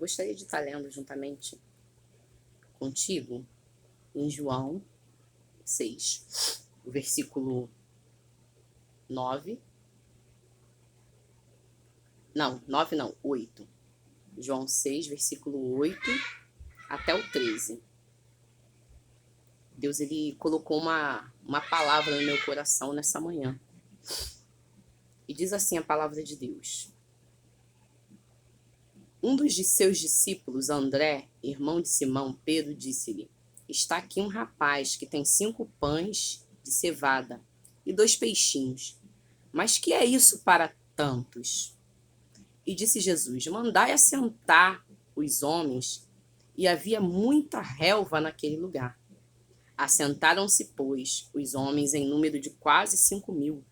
gostaria de estar lendo juntamente contigo em João 6, o versículo 9. Não, 9 não, 8. João 6, versículo 8 até o 13. Deus, ele colocou uma palavra no meu coração nessa manhã. E diz assim a palavra de Deus. Um dos de seus discípulos, André, irmão de Simão, Pedro, disse-lhe: está aqui um rapaz que tem 5 pães de cevada e 2 peixinhos. Mas que é isso para tantos? E disse Jesus: mandai assentar os homens. E havia muita relva naquele lugar. Assentaram-se, pois, os homens em número de quase 5.000.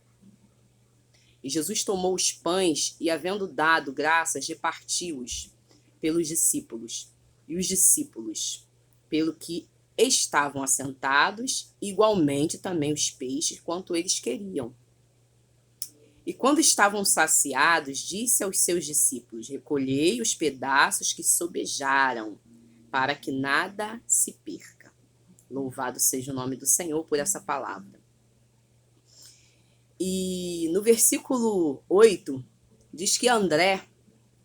E Jesus tomou os pães e, havendo dado graças, repartiu-os pelos discípulos. E os discípulos, pelo que estavam assentados, igualmente também os peixes, quanto eles queriam. E quando estavam saciados, disse aos seus discípulos: recolhei os pedaços que sobejaram, para que nada se perca. Louvado seja o nome do Senhor por essa palavra. E no versículo 8, diz que André,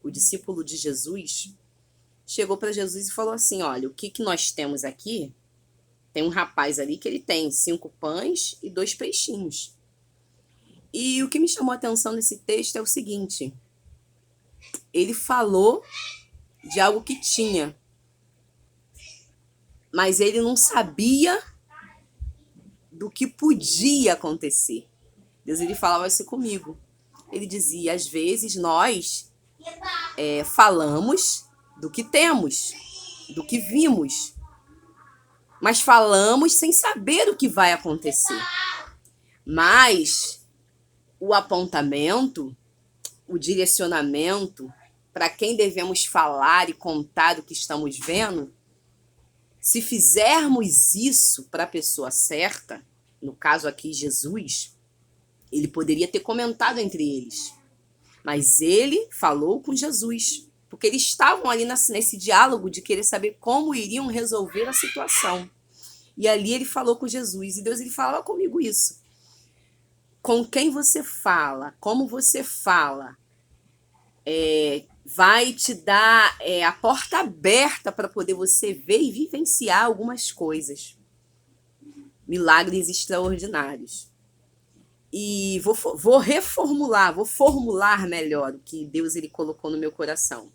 o discípulo de Jesus, chegou para Jesus e falou assim: olha, o que nós temos aqui? Tem um rapaz ali que ele tem 5 pães e 2 peixinhos. E o que me chamou a atenção nesse texto é o seguinte: ele falou de algo que tinha, mas ele não sabia do que podia acontecer. Deus, ele falava assim comigo. Ele dizia: às vezes nós falamos do que temos, do que vimos, mas falamos sem saber o que vai acontecer. Mas o apontamento, o direcionamento para quem devemos falar e contar o que estamos vendo, se fizermos isso para a pessoa certa, no caso aqui Jesus, ele poderia ter comentado entre eles. Mas ele falou com Jesus, porque eles estavam ali nesse diálogo de querer saber como iriam resolver a situação. E ali ele falou com Jesus, e Deus, ele falava comigo isso. Com quem você fala, como você fala, vai te dar a porta aberta para poder você ver e vivenciar algumas coisas. Milagres extraordinários. E vou formular melhor o que Deus ele colocou no meu coração.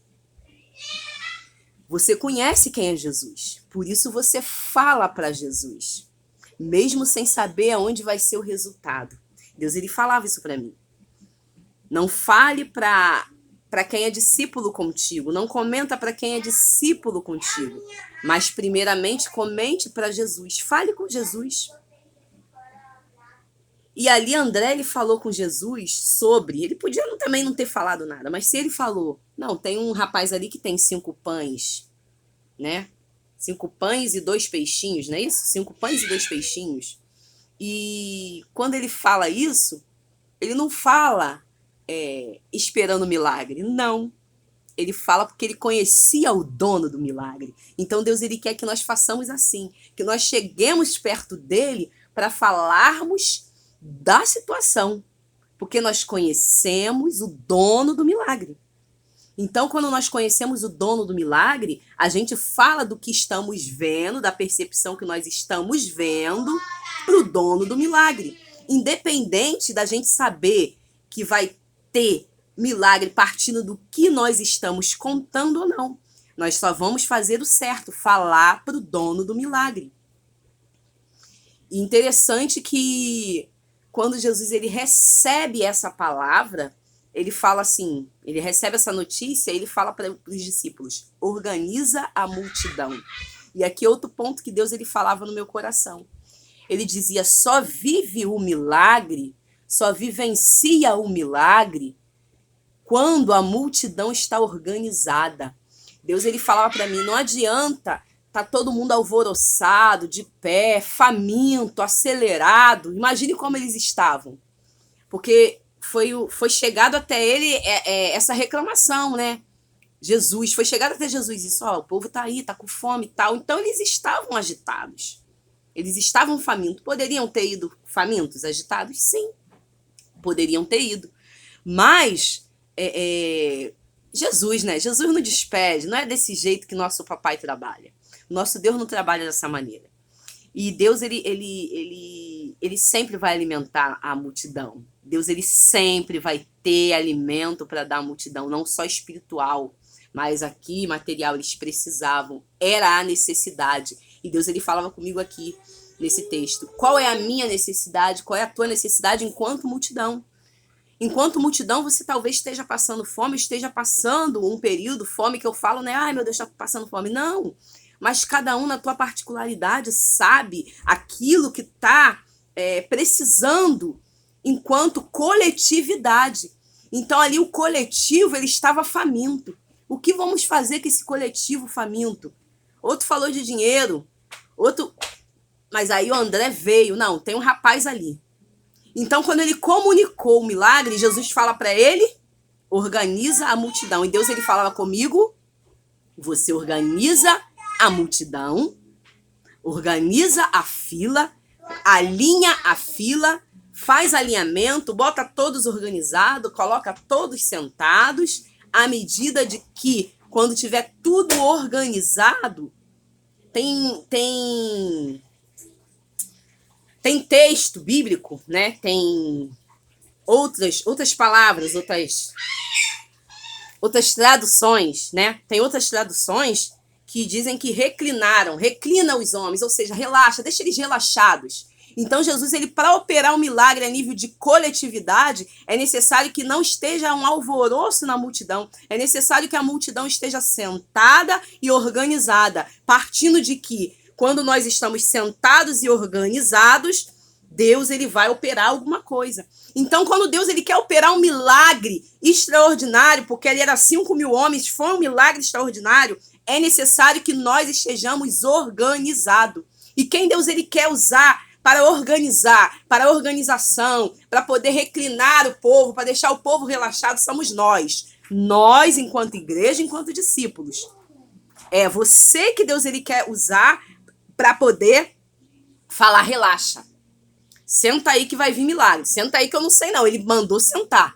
Você conhece quem é Jesus, por isso você fala para Jesus, mesmo sem saber aonde vai ser o resultado. Deus ele falava isso para mim. Não fale para quem é discípulo contigo, não comenta para quem é discípulo contigo, mas primeiramente comente para Jesus, fale com Jesus. E ali André, ele falou com Jesus sobre, ele podia também não ter falado nada, mas se ele falou, não, tem um rapaz ali que tem 5 pães, né? 5 pães e 2 peixinhos, não é isso? 5 pães e 2 peixinhos. E quando ele fala isso, ele não fala esperando milagre, não. Ele fala porque ele conhecia o dono do milagre. Então Deus ele quer que nós façamos assim, que nós cheguemos perto dele para falarmos da situação, porque nós conhecemos o dono do milagre. Então, quando nós conhecemos o dono do milagre, a gente fala do que estamos vendo, da percepção que nós estamos vendo para o dono do milagre. Independente da gente saber que vai ter milagre partindo do que nós estamos contando ou não. Nós só vamos fazer o certo, falar para o dono do milagre. E interessante que quando Jesus ele recebe essa palavra, ele fala assim, ele recebe essa notícia, ele fala para os discípulos: organiza a multidão. E aqui outro ponto que Deus ele falava no meu coração. Ele dizia: só vive o milagre, só vivencia o milagre quando a multidão está organizada. Deus ele falava para mim: não adianta tá todo mundo alvoroçado, de pé, faminto, acelerado. Imagine como eles estavam. Porque foi chegado até ele essa reclamação, né? Jesus, foi chegado até Jesus e disse, ó, o povo tá aí, tá com fome e tal. Então eles estavam agitados. Eles estavam famintos. Poderiam ter ido famintos, agitados? Sim, poderiam ter ido. Mas Jesus, né? Jesus não despede, não é desse jeito que nosso papai trabalha. Nosso Deus não trabalha dessa maneira. E Deus, ele sempre vai alimentar a multidão. Deus, ele sempre vai ter alimento para dar à multidão, não só espiritual, mas aqui, material, eles precisavam. Era a necessidade. E Deus, ele falava comigo aqui, nesse texto. Qual é a minha necessidade? Qual é a tua necessidade enquanto multidão? Enquanto multidão, você talvez esteja passando fome, esteja passando um período, fome que eu falo, né? Ai, meu Deus, está passando fome. Não. Mas cada um na tua particularidade sabe aquilo que está precisando enquanto coletividade. Então ali o coletivo ele estava faminto. O que vamos fazer com esse coletivo faminto? Outro falou de dinheiro, outro... Mas aí o André veio. Não, tem um rapaz ali. Então quando ele comunicou o milagre, Jesus fala para ele, organiza a multidão. E Deus ele falava comigo, você organiza a multidão, organiza a fila, alinha a fila, faz alinhamento, bota todos organizados, coloca todos sentados, à medida de que, quando tiver tudo organizado, tem texto bíblico, né? Tem outras palavras, outras traduções, né? Tem outras traduções que dizem que reclina os homens, ou seja, relaxa, deixa eles relaxados. Então Jesus, ele para operar um milagre a nível de coletividade, é necessário que não esteja um alvoroço na multidão, é necessário que a multidão esteja sentada e organizada, partindo de que quando nós estamos sentados e organizados, Deus ele vai operar alguma coisa. Então, quando Deus ele quer operar um milagre extraordinário, porque ele era 5.000 homens, foi um milagre extraordinário, é necessário que nós estejamos organizados. E quem Deus ele quer usar para organizar, para a organização, para poder reclinar o povo, para deixar o povo relaxado, somos nós. Nós, enquanto igreja, enquanto discípulos. É você que Deus ele quer usar para poder falar, relaxa. Senta aí que vai vir milagre. Senta aí que eu não sei não. Ele mandou sentar.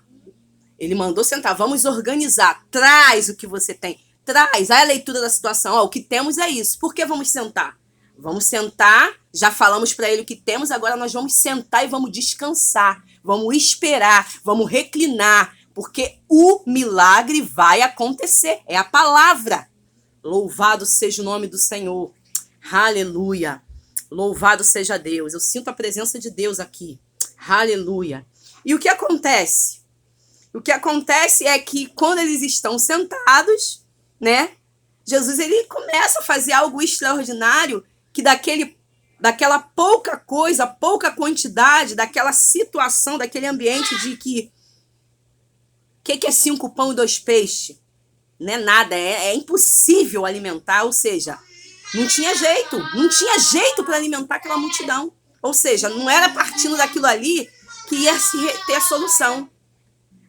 Ele mandou sentar. Vamos organizar. Traz o que você tem. Traz a leitura da situação. Ó, o que temos é isso. Por que vamos sentar? Vamos sentar. Já falamos para ele o que temos. Agora nós vamos sentar e vamos descansar. Vamos esperar. Vamos reclinar. Porque o milagre vai acontecer. É a palavra. Louvado seja o nome do Senhor. Aleluia. Louvado seja Deus. Eu sinto a presença de Deus aqui. Aleluia. E o que acontece? O que acontece é que quando eles estão sentados, né? Jesus ele começa a fazer algo extraordinário que daquela pouca coisa, pouca quantidade, daquela situação, daquele ambiente de que é 5 pão e 2 peixes? Não é nada, é impossível alimentar, ou seja, não tinha jeito para alimentar aquela multidão. Ou seja, não era partindo daquilo ali que ia ter a solução.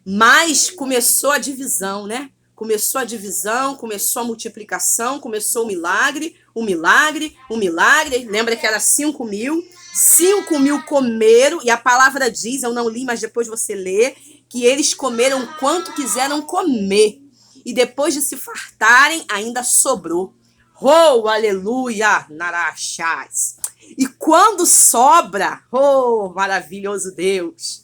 Mas começou a divisão, né? Começou a divisão, começou a multiplicação, começou o milagre. Lembra que era 5.000? 5.000 comeram, e a palavra diz, eu não li, mas depois você lê, que eles comeram quanto quiseram comer. E depois de se fartarem, ainda sobrou. Oh, aleluia, narachás. E quando sobra, oh, maravilhoso Deus,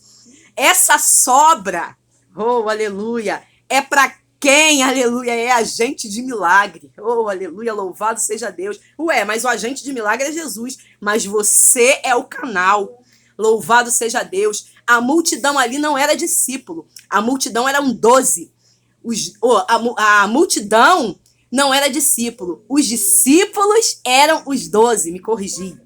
essa sobra, oh, aleluia, é para quem, aleluia, é agente de milagre. Oh, aleluia, louvado seja Deus. Ué, mas o agente de milagre é Jesus, mas você é o canal. Louvado seja Deus. A multidão ali não era discípulo, a multidão eram 12. A multidão não era discípulo. Os discípulos eram os 12. Me corrigi.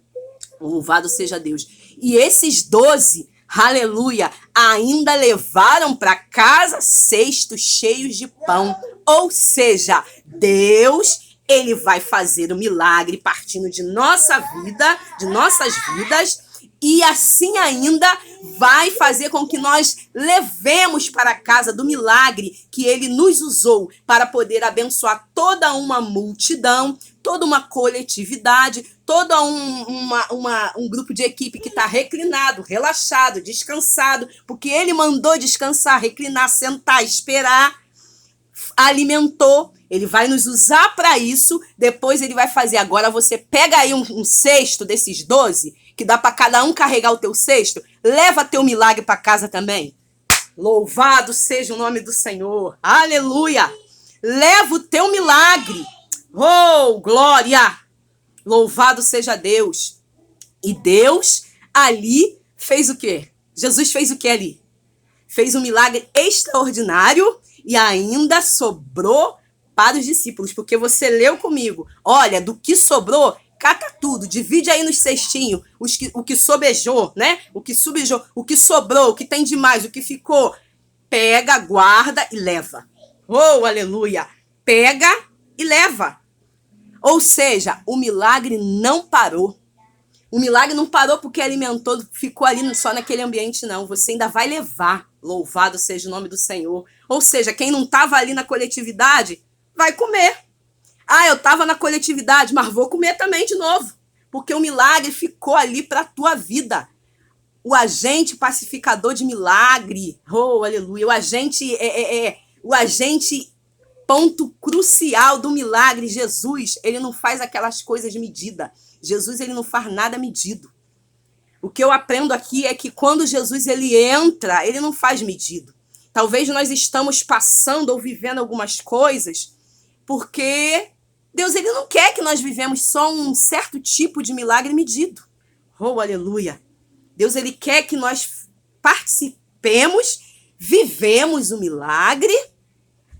Louvado seja Deus. E esses 12, aleluia, ainda levaram para casa cestos cheios de pão. Ou seja, Deus, ele vai fazer o milagre partindo de nossa vida, de nossas vidas, E assim ainda vai fazer com que nós levemos para a casa do milagre que ele nos usou para poder abençoar toda uma multidão, toda uma coletividade, todo um grupo de equipe que está reclinado, relaxado, descansado, porque ele mandou descansar, reclinar, sentar, esperar, alimentou. Ele vai nos usar para isso, depois ele vai fazer. Agora você pega aí um cesto desses 12, que dá para cada um carregar o teu cesto, leva teu milagre para casa também. Louvado seja o nome do Senhor. Aleluia! Leva o teu milagre. Oh, glória! Louvado seja Deus. E Deus ali fez o quê? Jesus fez o quê ali? Fez um milagre extraordinário e ainda sobrou para os discípulos, porque você leu comigo. Olha, do que sobrou, cata tudo, divide aí nos cestinhos, o que sobejou, né? O que subejou, o que sobrou, o que tem demais, o que ficou. Pega, guarda e leva. Oh, aleluia! Pega e leva. Ou seja, o milagre não parou. O milagre não parou porque alimentou, ficou ali só naquele ambiente, não. Você ainda vai levar. Louvado seja o nome do Senhor. Ou seja, quem não estava ali na coletividade, vai comer. Ah, eu estava na coletividade, mas vou comer também de novo. Porque o milagre ficou ali para a tua vida. O agente pacificador de milagre. Oh, aleluia. O agente ponto crucial do milagre. Jesus, ele não faz aquelas coisas medidas. Jesus, ele não faz nada medido. O que eu aprendo aqui é que quando Jesus ele entra, ele não faz medido. Talvez nós estamos passando ou vivendo algumas coisas porque Deus ele não quer que nós vivemos só um certo tipo de milagre medido. Oh, aleluia. Deus ele quer que nós participemos, vivemos o milagre,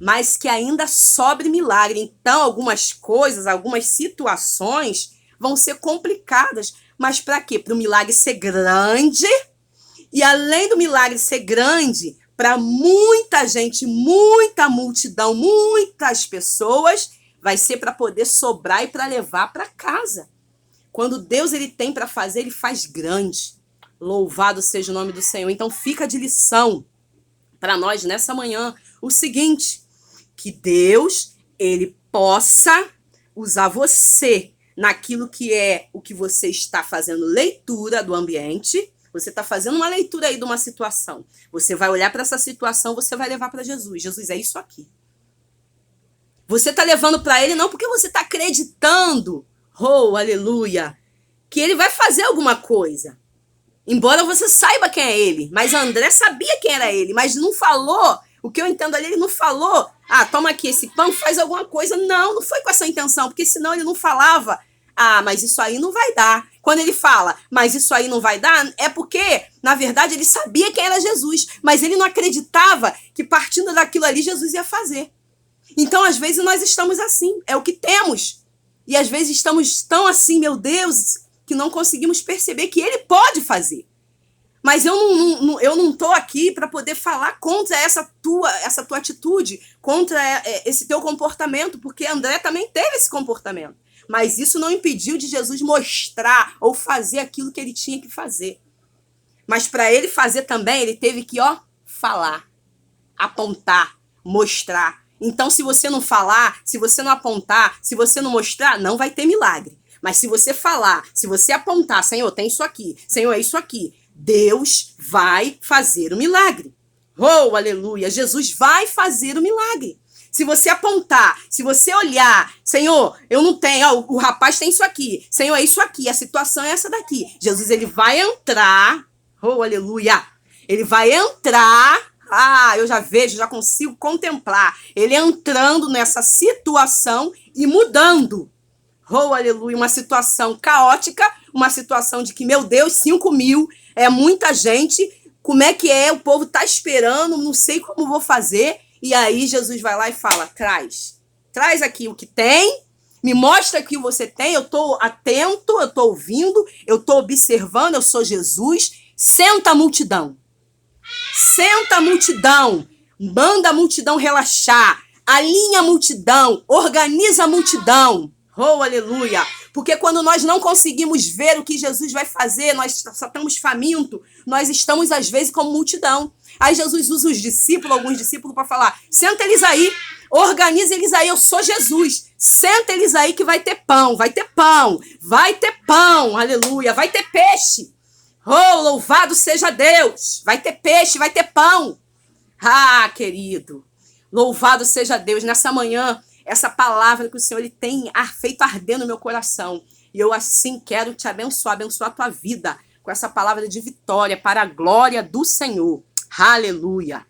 mas que ainda sobre milagre. Então, algumas coisas, algumas situações vão ser complicadas. Mas para quê? Para o milagre ser grande. E além do milagre ser grande, para muita gente, muita multidão, muitas pessoas, vai ser para poder sobrar e para levar para casa. Quando Deus ele tem para fazer, ele faz grande. Louvado seja o nome do Senhor. Então fica de lição para nós nessa manhã o seguinte, que Deus ele possa usar você naquilo que é o que você está fazendo leitura do ambiente. Você está fazendo uma leitura aí de uma situação. Você vai olhar para essa situação, você vai levar para Jesus. Jesus, é isso aqui. Você está levando para ele não porque você está acreditando, oh, aleluia, que ele vai fazer alguma coisa. Embora você saiba quem é ele. Mas André sabia quem era ele, mas não falou. O que eu entendo ali, ele não falou, toma aqui esse pão, faz alguma coisa. Não, não foi com essa intenção, porque senão ele não falava, mas isso aí não vai dar. Quando ele fala, mas isso aí não vai dar, é porque, na verdade, ele sabia quem era Jesus, mas ele não acreditava que partindo daquilo ali, Jesus ia fazer. Então, às vezes, nós estamos assim, é o que temos. E às vezes estamos tão assim, meu Deus, que não conseguimos perceber que ele pode fazer. Mas eu não estou aqui para poder falar contra essa tua atitude, contra esse teu comportamento, porque André também teve esse comportamento. Mas isso não impediu de Jesus mostrar ou fazer aquilo que ele tinha que fazer. Mas para ele fazer também, ele teve que falar, apontar, mostrar. Então, se você não falar, se você não apontar, se você não mostrar, não vai ter milagre. Mas se você falar, se você apontar, Senhor, tem isso aqui, Senhor, é isso aqui, Deus vai fazer o milagre. Oh, aleluia, Jesus vai fazer o milagre. Se você apontar, se você olhar, Senhor, eu não tenho, o rapaz tem isso aqui, Senhor, é isso aqui, a situação é essa daqui. Jesus, ele vai entrar, oh, aleluia, ele vai entrar, eu já vejo, já consigo contemplar, ele entrando nessa situação e mudando. Oh, aleluia, uma situação caótica, uma situação de que, meu Deus, 5.000, é muita gente, como é que é? O povo tá esperando, não sei como vou fazer. E aí Jesus vai lá e fala, traz aqui o que tem, me mostra aqui o que você tem, eu tô atento, eu tô ouvindo, eu tô observando, eu sou Jesus, senta a multidão, manda a multidão relaxar, alinha a multidão, organiza a multidão. Oh, aleluia! Porque quando nós não conseguimos ver o que Jesus vai fazer, nós só estamos famintos, nós estamos, às vezes, como multidão. Aí Jesus usa os discípulos, alguns discípulos, para falar: senta eles aí, organiza eles aí, eu sou Jesus. Senta eles aí que vai ter pão, vai ter pão, vai ter pão, aleluia, vai ter peixe. Oh, louvado seja Deus! Vai ter peixe, vai ter pão. Ah, querido, louvado seja Deus. Nessa manhã, essa palavra que o Senhor ele tem feito arder no meu coração. E eu assim quero te abençoar a tua vida com essa palavra de vitória para a glória do Senhor. Aleluia.